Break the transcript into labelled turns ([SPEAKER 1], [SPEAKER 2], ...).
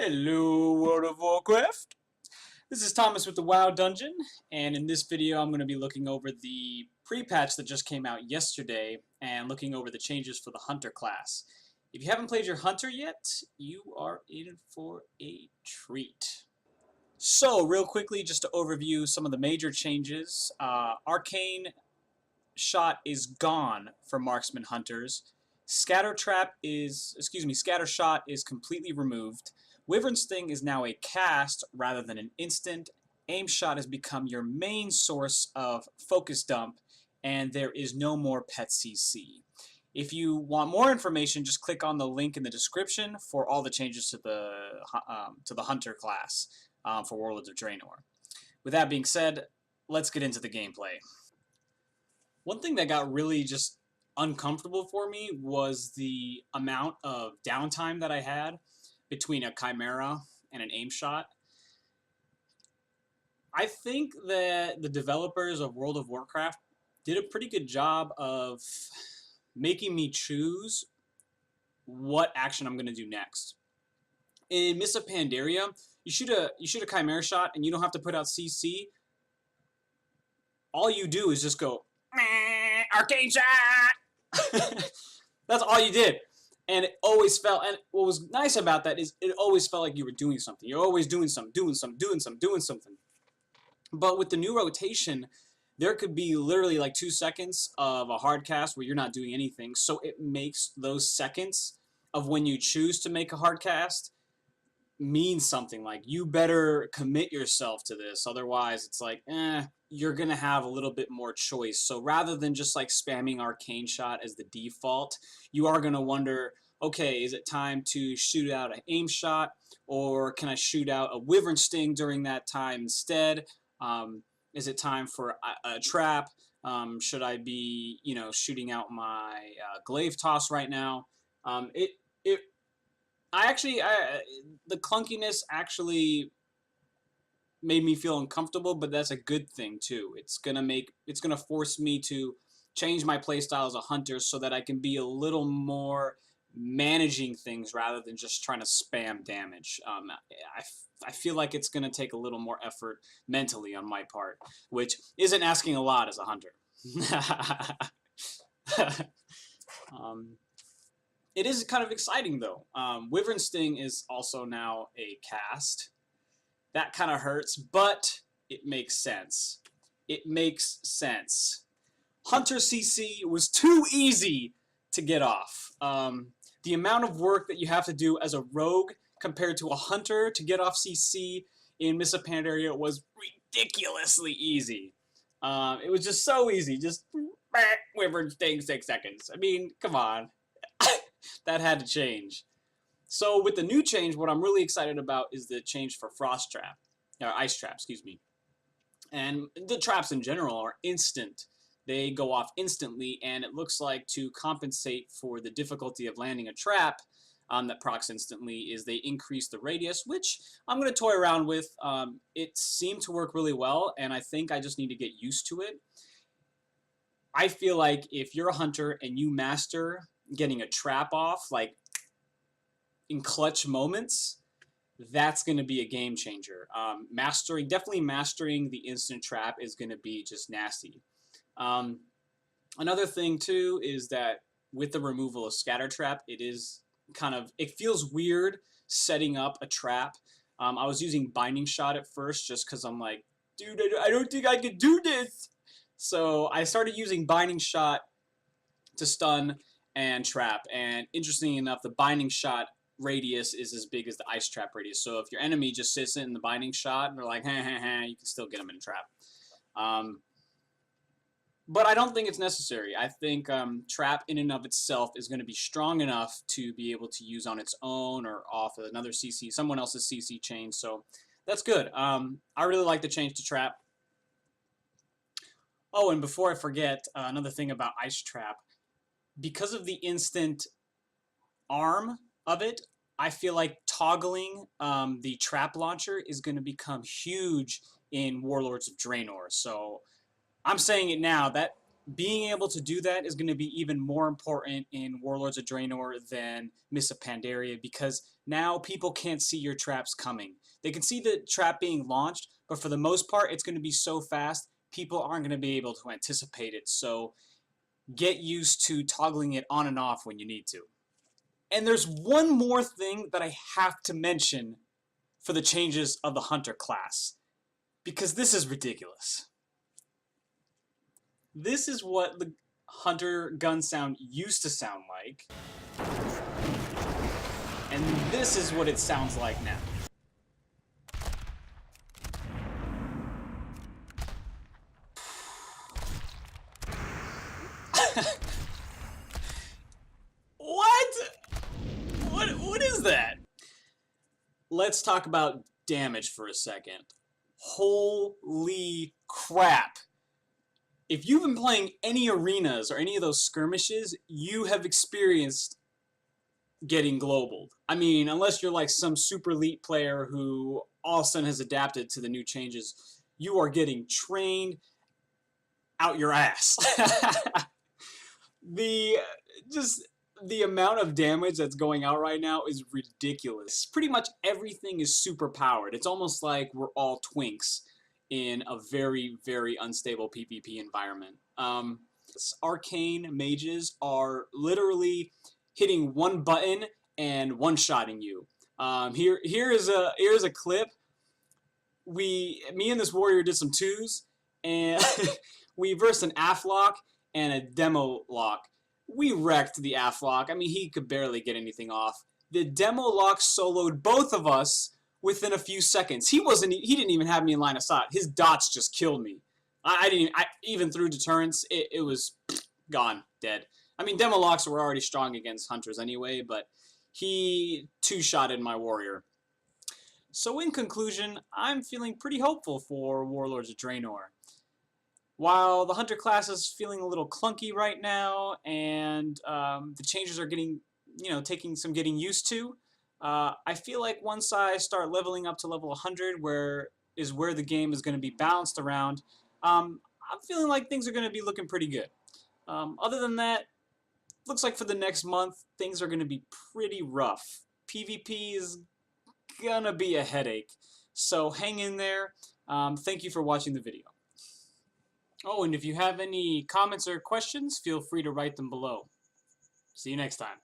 [SPEAKER 1] Hello, World of Warcraft. This is Thomas with the WoW Dungeon, and in this video I'm going to be looking over the pre-patch that just came out yesterday and looking over the changes for the Hunter class. If you haven't played your Hunter yet, you are in for a treat. So, real quickly, just to overview some of the major changes, Arcane Shot is gone for Marksman Hunters. Scatter Shot is completely removed. Wyvern Sting is now a cast rather than an instant. Aim Shot has become your main source of focus dump, and there is no more pet CC. If you want more information, just click on the link in the description for all the changes to the Hunter class for Warlords of Dreanor. With that being said, let's get into the gameplay. One thing that got really just uncomfortable for me was the amount of downtime that I had between a Chimera and an aim shot. I think that the developers of World of Warcraft did a pretty good job of making me choose what action I'm going to do next. In Mists of Pandaria, you shoot a Chimera shot and you don't have to put out CC. All you do is just go, Arcane Shot! That's all you did. And it always felt, and what was nice about that is it always felt like you were doing something. You're always doing something. But with the new rotation, there could be literally like 2 seconds of a hard cast where you're not doing anything. So it makes those seconds of when you choose to make a hard cast mean something. Like, you better commit yourself to this. Otherwise, it's like, you're going to have a little bit more choice. So rather than just like spamming Arcane Shot as the default, you are going to wonder, okay, is it time to shoot out an aim shot, or can I shoot out a Wyvern Sting during that time instead? Is it time for a trap? Should I be, shooting out my glaive toss right now? The clunkiness actually made me feel uncomfortable, but that's a good thing too. It's gonna force me to change my playstyle as a hunter so that I can be a little more managing things rather than just trying to spam damage. I feel like it's gonna take a little more effort mentally on my part, which isn't asking a lot as a hunter. It is kind of exciting though. Wyvern Sting is also now a cast. That kind of hurts, but it makes sense. It makes sense. Hunter CC was too easy to get off. The amount of work that you have to do as a rogue compared to a hunter to get off CC in Mists of Pandaria was ridiculously easy. It was just so easy. Just Wyvern Sting 6 seconds. I mean, come on. That had to change. So with the new change, what I'm really excited about is the change for Frost Trap, or Ice Trap, excuse me. And the traps in general are instant. They go off instantly, and it looks like to compensate for the difficulty of landing a trap that procs instantly is they increase the radius, which I'm going to toy around with. It seemed to work really well, and I think I just need to get used to it. I feel like if you're a hunter and you master getting a trap off, like in clutch moments, that's going to be a game changer. Definitely mastering the instant trap is going to be just nasty. Another thing too is that with the removal of Scatter Trap, it feels weird setting up a trap. I was using Binding Shot at first just because I'm like, dude, I don't think I can do this. So I started using Binding Shot to stun and trap, and interestingly enough, the Binding Shot radius is as big as the Ice Trap radius. So if your enemy just sits in the Binding Shot and they're like, you can still get them in a trap. But I don't think it's necessary. I think trap in and of itself is going to be strong enough to be able to use on its own or off another CC, someone else's CC chain. So that's good. I really like the change to trap. Oh, and before I forget, another thing about Ice Trap. Because of the instant arm of it, I feel like toggling the trap launcher is going to become huge in Warlords of Dreanor. So I'm saying it now, that being able to do that is going to be even more important in Warlords of Draenor than Mists of Pandaria, because now people can't see your traps coming. They can see the trap being launched, but for the most part, it's going to be so fast, people aren't going to be able to anticipate it. So get used to toggling it on and off when you need to. And there's one more thing that I have to mention for the changes of the Hunter class, because this is ridiculous. This is what the Hunter gun sound used to sound like, and this is what it sounds like now. What is that? Let's talk about damage for a second. Holy crap. If you've been playing any arenas or any of those skirmishes, you have experienced getting globaled. I mean, unless you're like some super elite player who all of a sudden has adapted to the new changes, you are getting trained out your ass. The amount of damage that's going out right now is ridiculous. Pretty much everything is super powered. It's almost like we're all twinks in a very, very unstable PvP environment. Arcane mages are literally hitting one button and one-shotting you. Here's a clip. Me and this warrior did some twos, and we versed an AF lock and a demo lock. We wrecked the AF lock. I mean, he could barely get anything off. The demo lock soloed both of us within a few seconds. He didn't even have me in line of sight. His dots just killed me. I even through deterrence, it was gone, dead. I mean, demo locks were already strong against hunters anyway, but he two-shotted my warrior. So in conclusion, I'm feeling pretty hopeful for Warlords of Draenor. While the Hunter class is feeling a little clunky right now, and the changes are taking some getting used to, I feel like once I start leveling up to level 100, where the game is going to be balanced around, I'm feeling like things are going to be looking pretty good. Other than that, looks like for the next month, things are going to be pretty rough. PvP is going to be a headache, so hang in there. Thank you for watching the video. Oh, and if you have any comments or questions, feel free to write them below. See you next time.